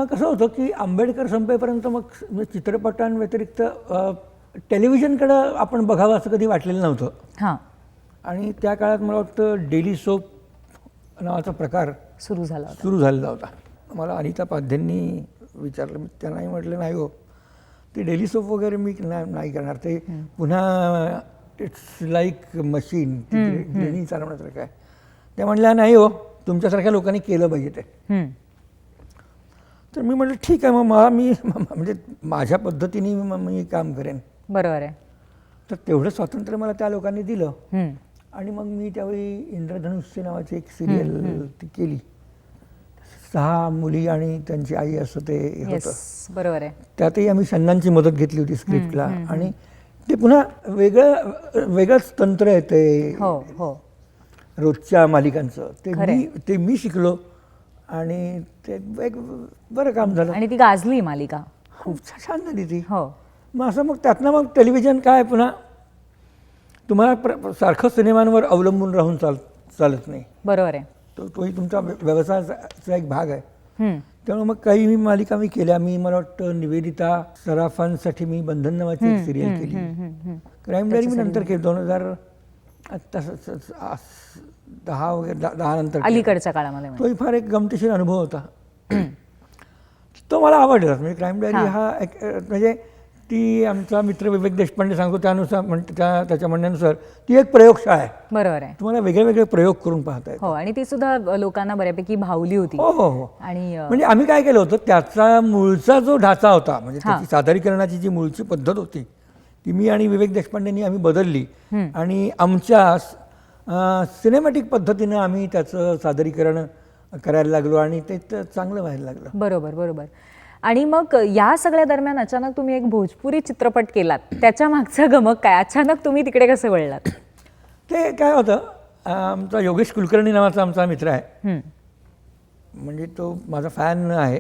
कसं होतं की आंबेडकर संपेपर्यंत मग चित्रपटांव्यतिरिक्त टेलिव्हिजनकडं आपण बघावं असं कधी वाटलेलं नव्हतं. आणि त्या काळात मला वाटतं डेली सोप नावाचा प्रकार सुरू झालेला होता. मला अनिता पाध्येंनी विचारलं, मी त्यांनाही म्हटलं नाही हो, ते डेली सोप वगैरे मी नाही करणार, ते पुन्हा इट्स लाईक मशीन चालवण्यासारखं आहे. त्या म्हणल्या नाही हो, तुमच्यासारख्या लोकांनी केलं पाहिजे ते. तर मी म्हटलं ठीक आहे, मग मी म्हणजे माझ्या पद्धतीने मी काम करेन. बरोबर आहे. तर तेवढं स्वातंत्र्य मला त्या लोकांनी दिलं. आणि मग मी त्यावेळी इंद्रधनुष्य नावाची एक सिरियल ती केली. 6 मुली आणि त्यांची आई असं ते होतं. बरोबर आहे. त्यातही आम्ही शन्नांची मदत घेतली होती स्क्रिप्टला. आणि ते पुन्हा वेगळंच तंत्र आहे ते रोजच्या मालिकांचं. ते मी शिकलो आणि ते एक बरं काम झालं. आणि ती गाजली मालिका, खूप छान झाली ती. मग असं मग त्यातनं मग टेलिव्हिजन काय पुन्हा तुम्हाला सारखं सिनेमांवर अवलंबून राहून चालत नाही. बरोबर आहे. तोही तुमचा व्यवसायाचा एक भाग आहे. त्यामुळे मग काही मी मालिका मी केल्या. मला वाटतं निवेदिता सराफांसाठी मी बंधन नावाची एक सिरियल केली. क्राईम डायरी मी नंतर केली 2010 वगैरे 10 नंतर केली. अलीकडच्या काळामध्ये म्हणजे. तोही फार एक गमतीशीर अनुभव होता. तो मला आवडला. म्हणजे क्राईम डायरी हा म्हणजे ती आमचा मित्र विवेक देशपांडे सांगतो त्यानुसार त्याच्या म्हणण्यानुसार ती एक प्रयोगशाळा आहे. बरोबर आहे. तुम्हाला वेगळे वेगळे प्रयोग करून पाहता येतात. हो, आणि ती सुद्धा लोकांना बऱ्यापैकी भावली होती. हो हो हो. आणि म्हणजे आम्ही काय केलं होतं, त्याचा मूळचा जो ढाचा होता, म्हणजे त्याची सादरीकरणाची जी मूळची पद्धत होती ती मी आणि विवेक देशपांडेंनी आम्ही बदलली आणि आमच्या सिनेमॅटिक पद्धतीनं आम्ही त्याचं सादरीकरण करायला लागलो आणि ते चांगलं व्हायला लागलं. बरोबर बरोबर. आणि मग या सगळ्या दरम्यान अचानक तुम्ही एक भोजपुरी चित्रपट केलात, त्याच्या मागचा गमक काय? अचानक तुम्ही तिकडे कसं वळलात? ते काय होतं, आमचा योगेश कुलकर्णी नावाचा आमचा मित्र आहे. म्हणजे तो माझा फॅन आहे.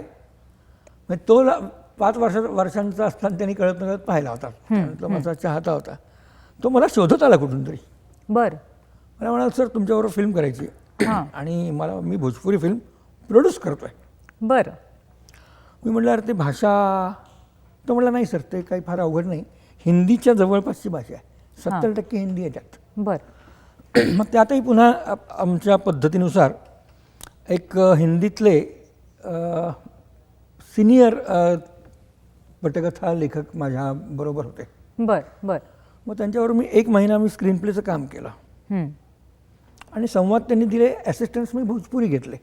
म्हणजे तो 5 वर्षांचा असताना त्यांनी कळत नकळत पाहिला होता. तो माझा चाहता होता. तो मला शोधत आला कुठून तरी. बरं. मला म्हणाला, सर तुमच्याबरोबर फिल्म करायची आणि मी भोजपुरी फिल्म प्रोड्यूस करतोय. बरं. मी म्हटलं, अरे ते भाषा. तो म्हटला, नाही सर ते काही फार अवघड नाही, हिंदीच्या जवळपासची भाषा आहे, 70% हिंदी आहे त्यात. बरं. मग त्यातही पुन्हा आमच्या पद्धतीनुसार एक हिंदीतले सिनियर पटकथा लेखक माझ्या बरोबर होते. बरं बरं. मग त्यांच्यावर मी 1 महिना मी स्क्रीन प्लेचं काम केलं आणि संवाद त्यांनी दिले. असिस्टन्स मी भोजपुरी घेतले.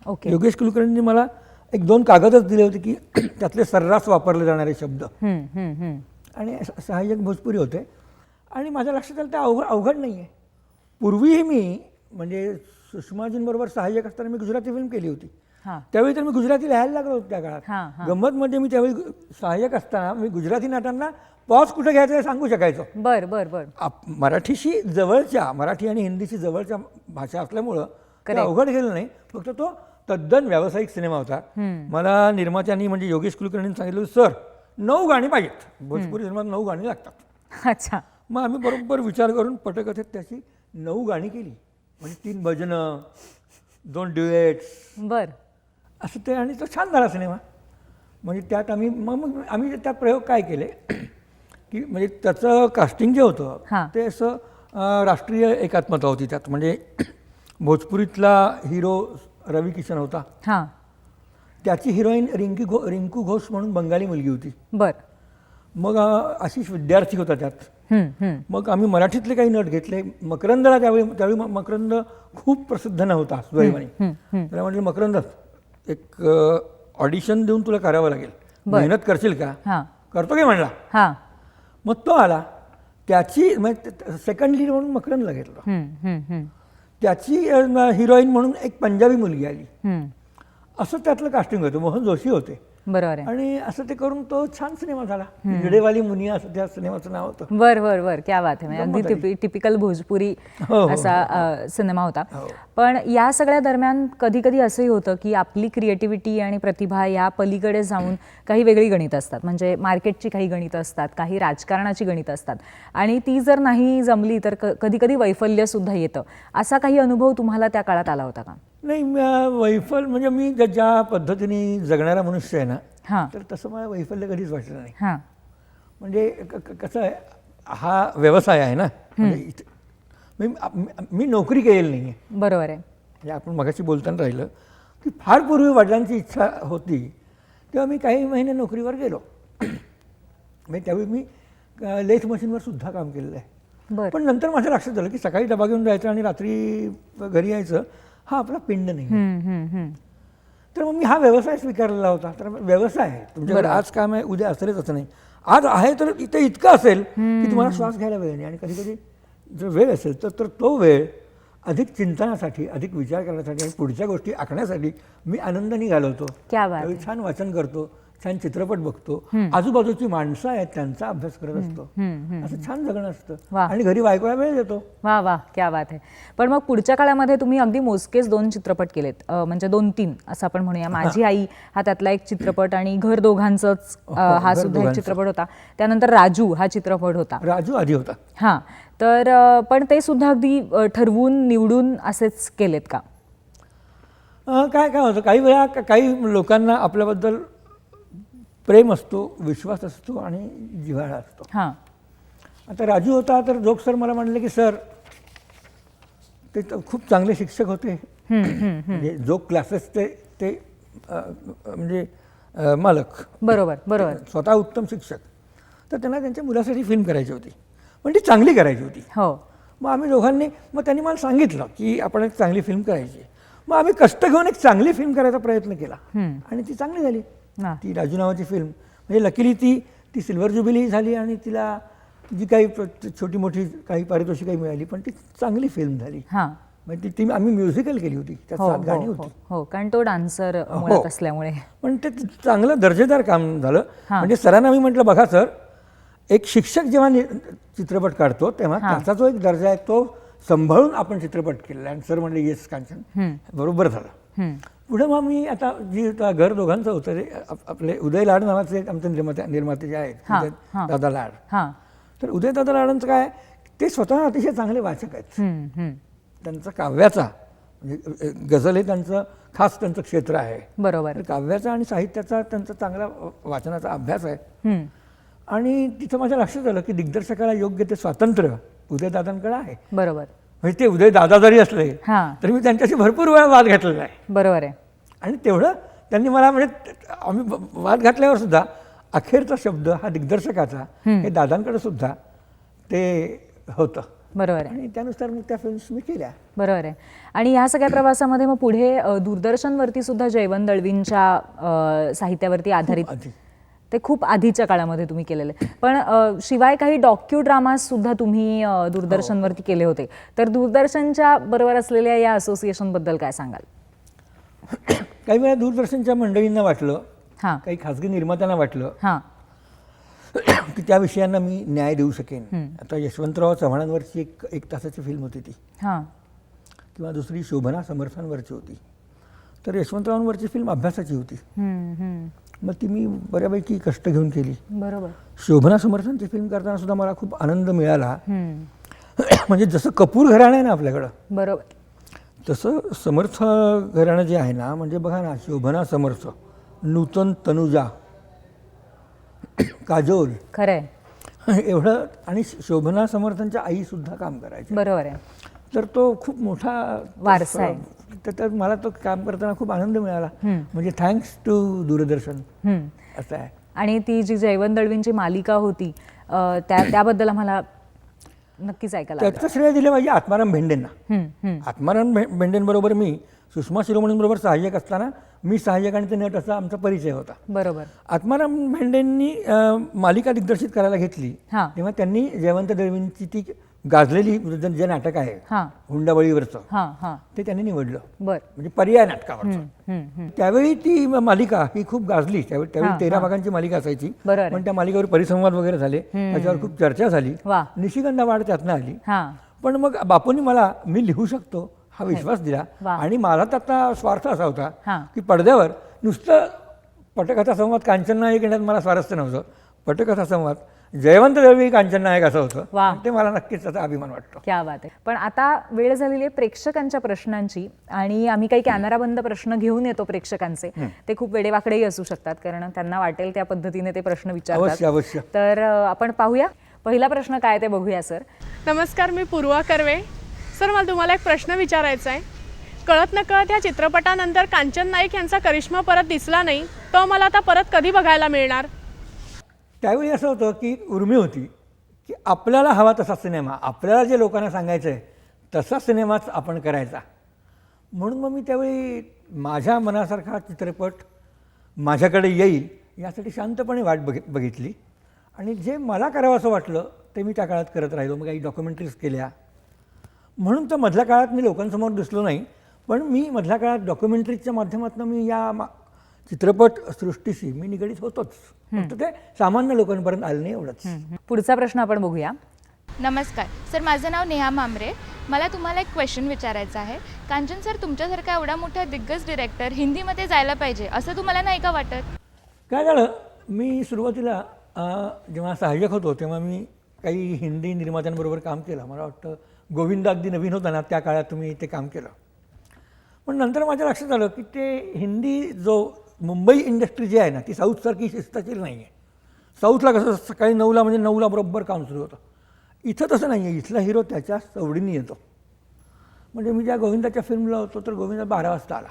ओके. योगेश कुलकर्णींनी मला 1-2 कागदच दिले होते की त्यातले सर्रास वापरले जाणारे शब्द आणि सहाय्यक भोजपुरी होते. आणि माझ्या लक्षात आलं ते अवघड नाही आहे. पूर्वीही मी म्हणजे सुषमाजींबरोबर सहाय्यक असताना मी गुजराती फिल्म केली होती. त्यावेळी तर मी गुजराती लिहायला लागलो होतो त्या काळात. गंमत म्हणजे मी त्यावेळी सहाय्यक असताना मी गुजराती नटांना पॉज कुठे घ्यायचं हे सांगू शकायचो. बरं बरं बरं. मराठीशी जवळच्या, मराठी आणि हिंदीशी जवळच्या भाषा असल्यामुळं ते अवघड गेलं नाही. फक्त तो तद्दन व्यावसायिक सिनेमा होता. मला निर्मात्यांनी म्हणजे योगेश कुलकर्णींनी सांगितलं, सर 9 गाणी पाहिजेत, भोजपुरी सिनेमात 9 गाणी लागतात. अच्छा. मग आम्ही बरोबर विचार करून पटकथेत त्याची 9 गाणी केली. म्हणजे 3 भजनं, 2 ड्युएट्स. बरं. असं ते, आणि तो छान झाला सिनेमा. म्हणजे त्यात आम्ही त्यात प्रयोग काय केले की म्हणजे त्याचं कास्टिंग जे होतं ते असं राष्ट्रीय एकात्मता होती त्यात. म्हणजे भोजपुरीतला हिरो रवी किशन होता. त्याची हिरोईन रिंकू घोष म्हणून बंगाली मुलगी होती. बरं. मग आशिष विद्यार्थी होता त्यात. मग आम्ही मराठीतले काही नट घेतले. मकरंदला त्यावेळी मकरंद खूप प्रसिद्ध नव्हता सुदैवाने. त्याला म्हटलं, मकरंद एक ऑडिशन देऊन तुला करावं लागेल, मेहनत करशील का? करतो की म्हणला. मग तो आला. त्याची सेकंड लीड म्हणून मकरंदला घेतलं. त्याची हिरोईन म्हणून एक पंजाबी मुलगी आली. असं त्यातलं कास्टिंग होतं. मोहन जोशी होते. बरोबर आहे. आणि असं ते करून तो छान सिनेमा झाला. इंगडेवाली मुनिया असं त्या सिनेमाचं नाव होतं. बर बर बर. क्या बात आहे. म्हणजे अगदी टिपिकल भोजपुरी असा सिनेमा होता. पण या सगळ्या दरम्यान कधी कधी असंही होतं की आपली क्रिएटिव्हिटी आणि प्रतिभा या पलीकडे जाऊन काही वेगळी गणितं असतात. म्हणजे मार्केटची काही गणितं असतात, काही राजकारणाची गणितं असतात, आणि ती जर नाही जमली तर कधी कधी वैफल्य सुद्धा येतं. असा काही अनुभव तुम्हाला त्या काळात आला होता का? नाही, वैफल्य म्हणजे मी ज्या पद्धतीने जगणारा मनुष्य आहे ना, तर तसं मला वैफल्य कधीच वाटलं नाही. म्हणजे कसं आहे, हा व्यवसाय आहे ना. म्हणजे मी नोकरी केलेली नाही आहे. बरोबर आहे. म्हणजे आपण मगाशी बोलताना राहिलं की फार पूर्वी वडिलांची इच्छा होती तेव्हा मी काही महिने नोकरीवर गेलो. म्हणजे त्यावेळी मी लेथ मशीनवर सुद्धा काम केलेलं आहे. पण नंतर माझ्या लक्षात आलं की सकाळी डबा घेऊन जायचं आणि रात्री घरी यायचं, हा आपला पिंड नाही. तर मग मी हा व्यवसाय स्वीकारलेला होता. तर व्यवसाय आहे, तुमच्याकडे आज काम आहे, उद्या असेलच असं नाही. आज आहे तर इथे इतकं असेल की तुम्हाला श्वास घ्यायला वेळ नाही. आणि कधी कधी जर वेळ असेल तर तो वेळ अधिक चिंतनासाठी, अधिक विचार करण्यासाठी आणि पुढच्या गोष्टी आखण्यासाठी मी आनंदाने घालवतो. त्यावेळी छान वाचन करतो, छान चित्रपट बघतो, आजूबाजूची माणसं आहेत त्यांचा अभ्यास करत असतो. असं छान जगणं असतं आणि घरी बायकोला वेळ देतो. वा वा, क्या बात आहे. पण मग पुढच्या काळामध्ये तुम्ही अगदी मोजकेच 2 चित्रपट केलेत, म्हणजे 2-3 असं आपण म्हणूया. माझी आई हा त्यातला एक चित्रपट, आणि घर दोघांचंच हा सुद्धा एक चित्रपट होता. त्यानंतर राजू हा चित्रपट होता. राजू आधी होता. तर पण ते सुद्धा अगदी ठरवून निवडून असेच केलेत का? काय काय होतं काही वेळा काही लोकांना आपल्याबद्दल प्रेम असतो, विश्वास असतो आणि जिव्हाळा असतो. हां. आता राजू होता तर जोग सर मला म्हणले की सर ते तर खूप चांगले शिक्षक होते, म्हणजे जोग क्लासेसचे ते म्हणजे मालक, बरोबर बरोबर. स्वतः उत्तम शिक्षक. तर त्यांना त्यांच्या मुलासाठी फिल्म करायची होती, पण ती चांगली करायची होती. हो. मग आम्ही दोघांनी, मग त्यांनी मला सांगितलं की आपण एक चांगली फिल्म करायची. मग आम्ही कष्ट घेऊन एक चांगली फिल्म करायचा प्रयत्न केला आणि ती चांगली झाली. हां. ती राजू नावाची फिल्म, म्हणजे लकीली ती सिल्वर जुबिली झाली आणि तिला जी काही छोटी मोठी काही पारितोषिकही मिळाली, पण ती चांगली फिल्म झाली. हां. म्हणजे ती आम्ही म्युझिकल केली होती, त्यात हो 7 गाणी हो होती. हो, कारण तो डान्सर मुळात असल्यामुळे. पण ते चांगलं दर्जेदार काम झालं. हां. म्हणजे सरांना मी म्हटलं बघा सर, एक शिक्षक जेव्हा चित्रपट काढतो तेव्हा त्याचा जो एक दर्जा आहे तो सांभाळून आपण चित्रपट केलेला. आणि सर म्हणले येस कांचन, बरोबर झालं. पुढे मग मी आता घर दोघांचं होतं ते आपले उदय लाड नावाचे एक आमचे निर्माते जे आहेत, उदय दादा लाड. हां. तर उदय दादा लाडांचं काय, ते स्वतः अतिशय चांगले वाचक आहेत. त्यांचा काव्याचा म्हणजे गझल हे त्यांचं खास त्यांचं क्षेत्र आहे. बरोबर. तर काव्याचा आणि साहित्याचा त्यांचा चांगला वाचनाचा अभ्यास आहे. आणि तिथं माझ्या लक्षात आलं की दिग्दर्शकाला योग्य ते स्वातंत्र्य उदयदादांकडे आहे. बरोबर. म्हणजे ते उदयदादा जरी असले हां. तरी मी त्यांच्याशी भरपूर वेळा वाद घातलेला आहे. बरोबर आहे. आणि तेवढं त्यांनी मला, म्हणजे आम्ही वाद घातल्यावर सुद्धा अखेरचा शब्द हा दिग्दर्शकाचा हे दादांकडे सुद्धा ते होतं. बरोबर आहे. आणि त्यानुसार मग त्या फिल्म्स मी केल्या. बरोबर आहे. आणि ह्या सगळ्या प्रवासामध्ये मग पुढे दूरदर्शनवरती सुद्धा जयवंत दळवींच्या साहित्यावरती आधारित आधी ते खूप आधीच्या काळामध्ये तुम्ही केलेले. पण शिवाय काही डॉक्यू ड्रामाज सुद्धा तुम्ही दूरदर्शनवरती केले होते. तर दूरदर्शनच्या बरोबर असलेल्या या असोसिएशनबद्दल काय सांगाल? काही वेळा दूरदर्शनच्या मंडळींना वाटलं, हां. काही खाजगी निर्मात्यांना वाटलं हां. की त्या विषयांना मी न्याय देऊ शकेन. आता यशवंतराव चव्हाणांवरची एक तासाची फिल्म होती ती, हां. किंवा दुसरी शोभना समर्थांवरची होती. तर यशवंतरावांवरची फिल्म अभ्यासाची होती, मग ती मी बऱ्यापैकी कष्ट घेऊन केली. बरोबर. शोभना समर्थांची फिल्म करताना सुद्धा मला खूप आनंद मिळाला. म्हणजे जसं कपूर घराणं आहे ना आपल्याकडं, बरोबर. तसं समर्थ घराणं जे आहे ना, म्हणजे बघा ना, शोभना समर्थ, नूतन तनुजा, काजोल, खरंय. एवढं, आणि शोभना समर्थांच्या आई सुद्धा काम करायची. बरोबर आहे. तर तो खूप मोठा वारसा आहे. तर त्यात मला तो काम करताना खूप आनंद मिळाला. म्हणजे थँक्स टू दूरदर्शन असं आहे. आणि ती जी जयवंत दळवींची मालिका होती त्याबद्दल आम्हाला नक्कीच ऐकायला त्याचं श्रेय दिलं पाहिजे आत्माराम भेंडेंना. आत्माराम भेंडेंबरोबर मी सुषमा शिरोमणींबरोबर सहाय्यक असताना मी सहाय्यक आणि ते नट असा आमचा परिचय होता. बरोबर. आत्माराम भेंडेंनी मालिका दिग्दर्शित करायला घेतली हां. तेव्हा त्यांनी जयवंत दळवींची ती गाजलेली जे नाटक आहे हां. हुंडाबळीवरचं, हां. हां. ते त्यांनी निवडलं, बर. म्हणजे पर्याय नाटकावरचं. त्यावेळी ती मालिका ही खूप गाजली. त्यावेळी 13 भागांची मालिका असायची. बरोबर. पण त्या मालिकेवर परिसंवाद वगैरे झाले, त्याच्यावर खूप चर्चा झाली. वा. निशिगंधा वाढ त्यातनं आली. हां. पण मग बापूंनी मला मी लिहू शकतो हा विश्वास दिला. वा. आणि माझा त्यातला स्वार्थ असा होता हां. की पडद्यावर नुसतं पटकथा संवाद कांचन नायक येण्यात मला स्वारस्य नव्हतं. पटकथा संवाद जयवंत दळवी कांचन नायक असं होतं. वा. ते मला नक्कीच त्याचा अभिमान वाटतो. क्या बात आहे. पण आता वेळ झालेली आहे प्रेक्षकांच्या प्रश्नांची, आणि आम्ही काही कॅमेराबंद प्रश्न घेऊन येतो प्रेक्षकांचे. ते खूप वेडेवाकडेही असू शकतात, कारण त्यांना वाटेल त्या पद्धतीने ते प्रश्न विचारतात. अवश्य अवश्य. तर आपण पाहूया पहिला प्रश्न काय ते बघूया. सर नमस्कार, मी पूर्वा कर्वे. सर, मला तुम्हाला एक प्रश्न विचारायचा आहे. कळत नकळत या चित्रपटानंतर कांचन नाईक यांचा करिश्मा परत दिसला नाही, तो मला आता परत कधी बघायला मिळणार? त्यावेळी असं होतं की उर्मी होती की आपल्याला हवा तसा सिनेमा, आपल्याला जे लोकांना सांगायचं आहे तसा सिनेमाच आपण करायचा. म्हणून मग मी त्यावेळी माझ्या मनासारखा चित्रपट माझ्याकडे येईल यासाठी शांतपणे वाट बघितली. आणि जे मला करावं असं वाटलं ते मी त्या काळात करत राहिलो. मग काही डॉक्युमेंटरीज केल्या. म्हणून तर मधल्या काळात मी लोकांसमोर दिसलो नाही, पण मी मधल्या काळात डॉक्युमेंटरीजच्या माध्यमातून मी या चित्रपट सृष्टीशी मी निगडीत होतोच. फक्त ते सामान्य लोकांपर्यंत आलं नाही, एवढंच. पुढचा प्रश्न आपण बघूया. नमस्कार सर, माझं नाव नेहा मामरे. मला तुम्हाला एक क्वेश्चन विचारायचा आहे. कांचन सर, तुमच्यासारखा एवढा मोठा दिग्गज डिरेक्टर हिंदीमध्ये जायला पाहिजे असं तुम्हाला नाही का वाटत? काय झालं, मी सुरुवातीला जेव्हा सहाय्यक होतो तेव्हा मी काही हिंदी निर्मात्यांबरोबर काम केलं. मला वाटतं गोविंदा अगदी नवीन होता ना, त्या काळात तुम्ही ते काम केलं. पण नंतर माझ्या लक्षात आलं की ते हिंदी जो मुंबई इंडस्ट्री जी आहे ना ती साऊथसारखी शिस्ताची नाही आहे. साऊथला कसं सकाळी 9ला म्हणजे 9ला बरोबर काम सुरू होतं. इथं तसं नाही आहे. इथला हिरो त्याच्या सवडीने येतो. म्हणजे मी ज्या गोविंदाच्या फिल्मला होतो तर गोविंदा 12 वाजता आला.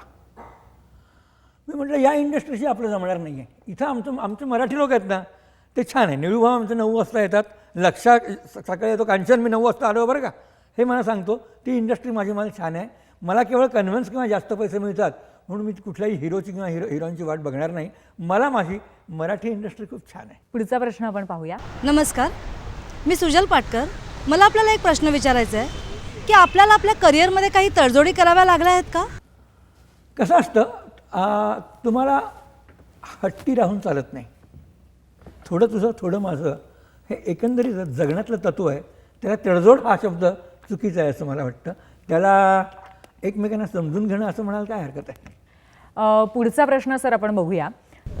मी म्हटलं या इंडस्ट्रीशी आपलं जमणार नाही आहे. इथं आमचे मराठी लोक आहेत ना ते छान आहे. निळूभाऊ आमचे 9 वाजता येतात. सकाळी येतो. कांचन मी 9 वाजता आलो बरं का, हे मला सांगतो. ती इंडस्ट्री मला छान आहे. मला केवळ कन्व्हिन्स किंवा जास्त पैसे मिळतात म्हणून मी कुठल्याही हिरोची किंवा हिरोईनची वाट बघणार नाही. मला माझी मराठी इंडस्ट्री खूप छान आहे. पुढचा प्रश्न आपण पाहूया. नमस्कार, मी सुजल पाटकर. मला आपल्याला एक प्रश्न विचारायचा आहे की आपल्याला आपल्या करिअरमध्ये काही तडजोडी कराव्या लागल्या आहेत का? कसं असतं, तुम्हाला हट्टी राहून चालत नाही. थोडं तुझं थोडं माझं हे एकंदरीत जगण्यातलं तत्त्व आहे. त्याला तडजोड हा शब्द चुकीचा आहे असं मला वाटतं. त्याला एकमेकांना समजून घेणं असं म्हणाल काय हरकत आहे. पुढचा प्रश्न सर आपण बघूया.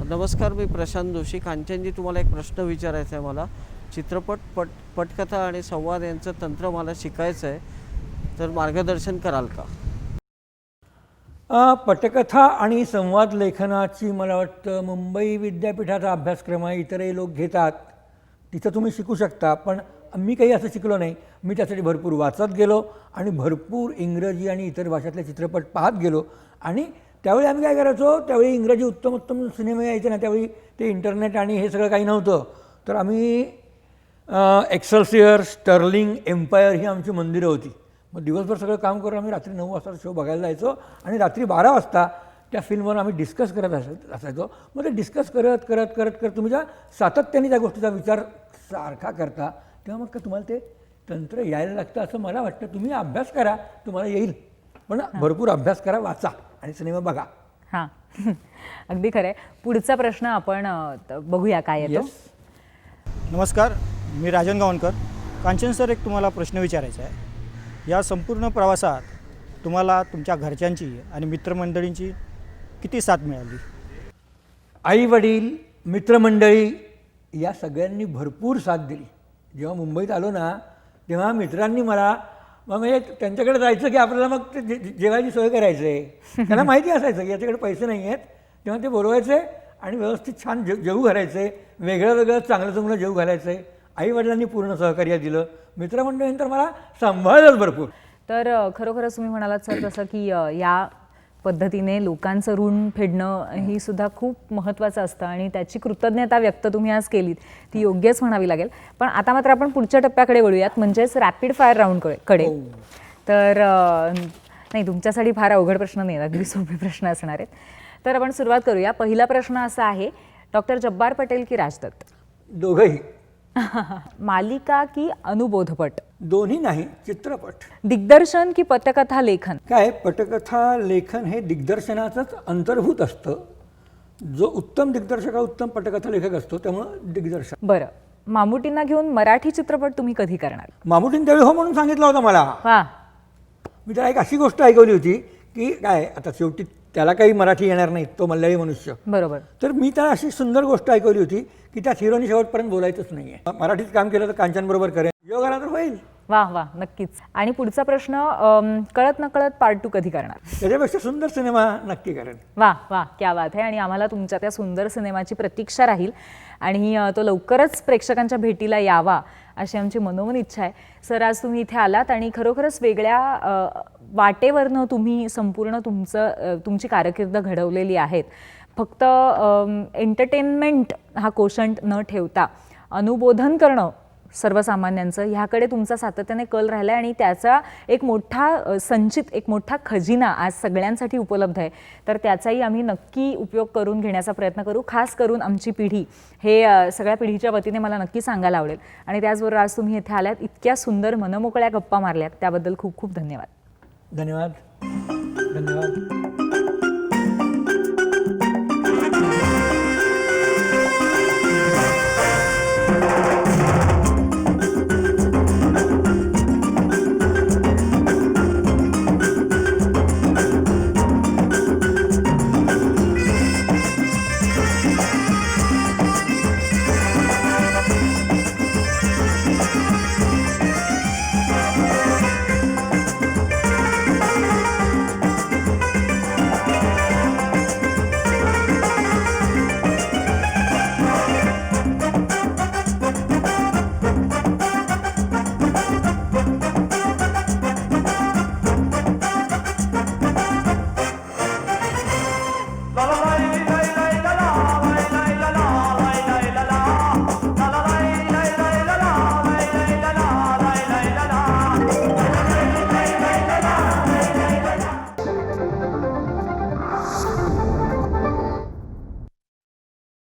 नमस्कार, मी प्रशांत जोशी. कांचनजी, तुम्हाला एक प्रश्न विचारायचा आहे मला. चित्रपट पटकथा आणि संवाद यांचं तंत्र मला शिकायचं आहे, तर मार्गदर्शन कराल का? पटकथा आणि संवाद लेखनाची मला वाटतं मुंबई विद्यापीठाचा अभ्यासक्रम आहे. इतरही लोक घेतात, तिथं तुम्ही शिकू शकता. पण मी काही असं शिकलो नाही. मी त्यासाठी भरपूर वाचत गेलो आणि भरपूर इंग्रजी आणि इतर भाषातले चित्रपट पाहत गेलो. आणि त्यावेळी आम्ही काय करायचो, त्यावेळी इंग्रजी उत्तम सिनेमे यायचे ना, त्यावेळी ते इंटरनेट आणि हे सगळं काही नव्हतं. तर आम्ही एक्सेल्सियर, स्टर्लिंग, एम्पायर ही आमची मंदिरं होती. मग दिवसभर सगळं काम करून आम्ही रात्री 9 वाजता शो बघायला जायचो आणि रात्री 12 वाजता त्या फिल्मवर आम्ही डिस्कस करत असायचो. मग ते डिस्कस करत करत करत करत तुम्ही ज्या सातत्याने त्या गोष्टीचा विचार सारखा करता तेव्हा मग तुम्हाला ते तंत्र यायला लागतं असं मला वाटतं. तुम्ही अभ्यास करा, तुम्हाला येईल. पण भरपूर अभ्यास करा, वाचा आणि सिनेमा बघा. हां अगदी खरं आहे. पुढचा प्रश्न आपण बघूया काय येतो. नमस्कार, मी राजन गावणकर. कांचन सर, एक तुम्हाला प्रश्न विचारायचा आहे. या संपूर्ण प्रवासात तुम्हाला तुमच्या घरच्यांची आणि मित्रमंडळींची किती साथ मिळाली? आई वडील, मित्रमंडळी या सगळ्यांनी भरपूर साथ दिली. जेव्हा मुंबईत आलो ना तेव्हा मित्रांनी मला म्हणजे त्यांच्याकडे जायचं की आपल्याला मग ते जेवायची सोय करायचं आहे. त्यांना माहिती असायचं की याच्याकडे पैसे नाही आहेत. तेव्हा ते बोलवायचे आणि व्यवस्थित छान जेवू घालायचे. वेगळं चांगलं चांगलं जेवू घालायचं आहे. आईवडिलांनी पूर्ण सहकार्य दिलं. मित्रमंडळींतर मला सांभाळलंच भरपूर. तर खरोखरच तुम्ही म्हणालात सर तसं की या पद्धतीने लोकांचं ऋण फेडणं ही सुद्धा खूप महत्त्वाचं असतं आणि त्याची कृतज्ञता व्यक्त तुम्ही आज केलीत ती योग्यच म्हणावी लागेल. पण आता मात्र आपण पुढच्या टप्प्याकडे वळूयात, म्हणजेच रॅपिड फायर राऊंडकडे. तर नाही, तुमच्यासाठी फार अवघड प्रश्न नाही, अगदी सोपे प्रश्न असणार आहेत. तर आपण सुरुवात करूया. पहिला प्रश्न असा आहे, डॉक्टर जब्बार पटेल की राजदत्त? दोघंही. मालिका की अनुबोधपट? दोन्ही नाही, चित्रपट. दिग्दर्शन की पटकथा लेखन? काय, पटकथा लेखन हे दिग्दर्शनाचंच अंतर्भूत असतं. जो उत्तम दिग्दर्शक हा उत्तम पटकथा लेखक असतो, त्यामुळं दिग्दर्शन. बरं, मामुटींना घेऊन मराठी चित्रपट तुम्ही कधी करणार? मामुटीने त्यावेळी हो म्हणून सांगितलं होतं मला. वा. मी त्याला एक अशी गोष्ट ऐकवली होती की काय, आता शेवटी त्याला काही मराठी येणार नाही, तो मल्याळी मनुष्य. बरोबर. तर मी त्याला अशी सुंदर गोष्ट ऐकवली होती की त्या हिरोनी शेवटपर्यंत बोलायचंच नाही आहे. मराठीत काम केलं तर कांचनबरोबर करेन, योग आला तर होईल. वा वा, नक्कीच. आणि पुढचा प्रश्न, कळत नकळत पार्ट 2 कधी करणार? त्याच्यापेक्षा सुंदर सिनेमा नक्की करेन. वा वा, क्या बात आहे. आणि आम्हाला तुमच्या त्या सुंदर सिनेमाची प्रतीक्षा राहील आणि तो लवकरच प्रेक्षकांच्या भेटीला यावा अशी आमची मनोमन इच्छा आहे. सर, आज तुम्ही इथे आलात आणि खरोखरच वेगळ्या वाटेवरनं तुम्ही संपूर्ण तुमची कारकीर्द घडवलेली आहेत. फक्त एंटरटेनमेंट हा कोशंट न ठेवता अनुबोधन करणं सर्वसामान्यांचं, ह्याकडे तुमचा सातत्याने कल राहिला आहे आणि त्याचा एक मोठा खजिना आज सगळ्यांसाठी उपलब्ध आहे. तर त्याचाही आम्ही नक्की उपयोग करून घेण्याचा प्रयत्न करू. खास करून आमची पिढी, हे सगळ्या पिढीच्या वतीने मला नक्की सांगायला आवडेल. आणि त्याचबरोबर आज तुम्ही इथे आल्यात, इतक्या सुंदर मनमोकळ्या गप्पा मारल्यात, त्याबद्दल खूप खूप धन्यवाद. धन्यवाद.